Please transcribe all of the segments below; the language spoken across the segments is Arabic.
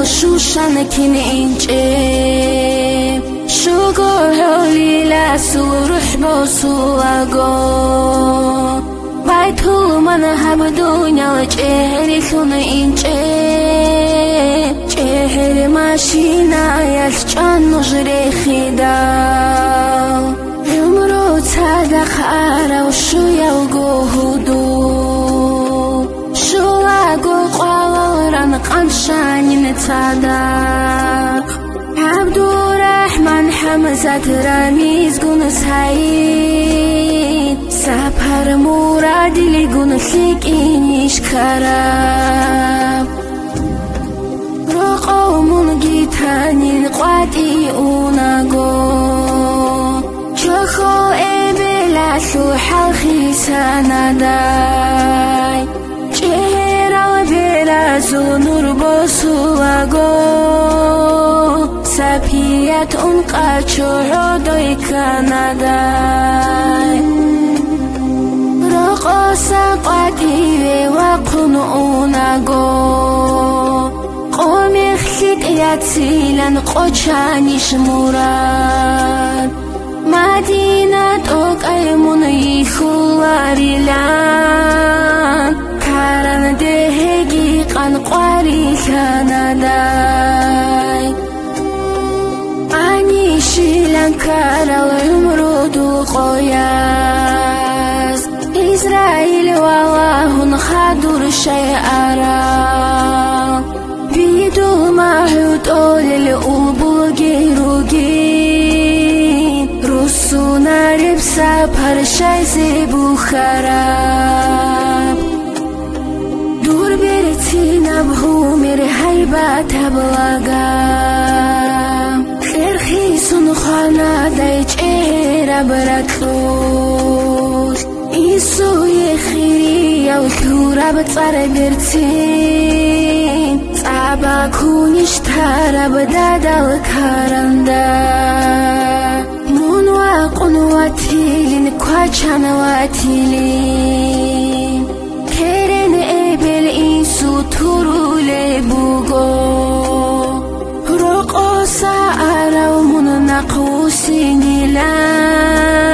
شوشان كنينجي شوكو هولي لا سورح بوسواغو بايتو من هبدونيا جهري كنينجي جهري ماشينا يالجانو جريخي داو يمرو تصدق عراو شو يوغو هدو قنشاني نتصادق عبد الرحمن حمزة رميز قون سعيد سابهر مراد اللي قون خيك إنيش كراب رقو من جيتاني القواتي أوناغو شخو إبلا سوحا الخيسانا داي زونور بوسواغو سابيات انقاچو دوي كنداي رقصا قاتي وقنوناغو قومي خليت ياتسيلان قوچانيش مراد مدينة توك ايمون يخواريلان كاران دهجي قاري كنداي أني شيلانكارا ويمرودو قياس إسرائيل والله خادر شيء أرى بيدو معهود أول الأبوغي روغي رسونا ربسا برشاي زيبو خراب دور برتينا بهومر هيبات بلاغا خير خيسون خانا دايج ايرا براتلوش إيسو يخيري يو كورا بطار برتين صعبا كونيش تارا بدادا وكارندا مون واقون واتيلين كواچان واتيلين كيرن إبل إنسو تورولي بوغو رقصا أراو من نقوسي نيلان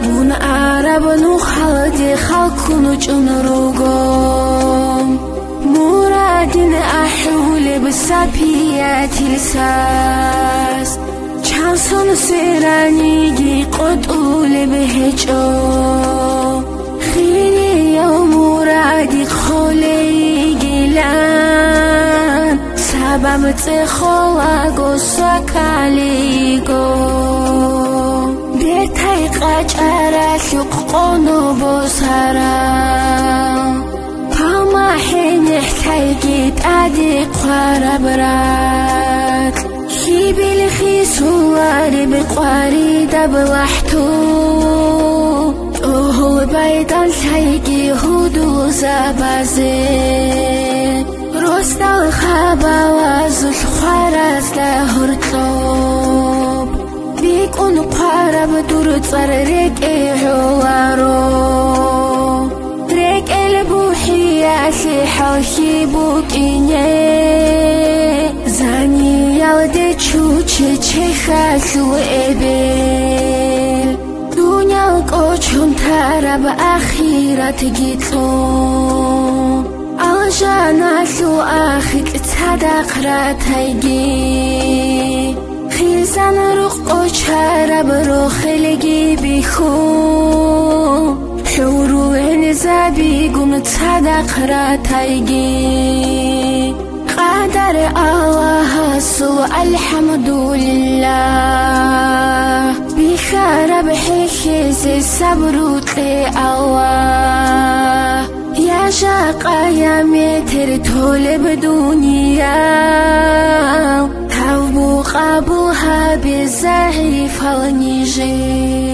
من عرب نخلدي خلقونو جنروغو مرادين أحولي بسابيات الساس چانسون سيرانيجي قدولي بهجو خيري يوم مرادي خولي جيلان سبب تخواغو سكاليغو بيتاي قاچارا شقونو بوسارا فما حين احتاجيت ادي قربرات خيبي الخيسواري بقواري دبلحتو هو بايدان سايقي هدو زبازي روستا الخابا وازل خواراز لهرطلوب بيكون قارب دور تصر ريك ايحوارو ريك البوحياتي حوشي بوكيني زاني يودي تشوشي تشيخاسو إبل قوچون تراب أخيرات جيتلو ألجاناسو أخيك تصدق راتايجي خيزان روخ قوچارب روخلگي بيخو حوروين زبيقون تصدق راتايجي قدر الله سو الحمد لله بخرب حكيزي صبروتي الله يا شاقا يا متر طول بدنيا تابو قابوها بالزعيف النجي